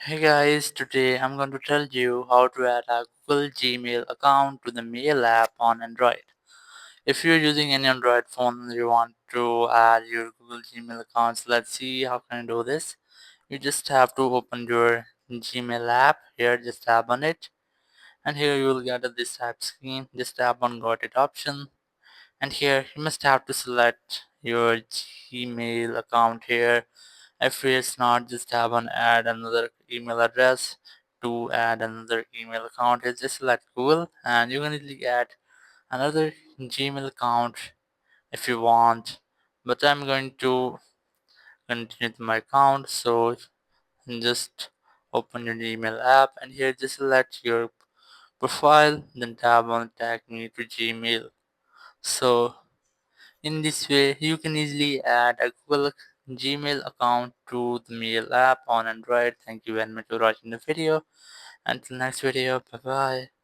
Hey guys, today I'm going to tell you how to add a Google Gmail account to the Mail app on Android. If you're using any Android phone and you want to add your Google Gmail accounts, let's see how can I do this. You just have to open your Gmail app here, just tap on it, and here you will get this type screen. Just tap on got it option, and here you must have to select your Gmail account here. If it's not, just tap on add another email address. To add another email account, is just select Google, and you can easily add another Gmail account if you want. But I'm going to continue with my account, so just open your Gmail app, and here just select your profile, then tap on tag me to Gmail. So in this way, you can easily add a Google Gmail account to the Mail app on Android. Thank you very much for watching the video. Until next video, bye bye.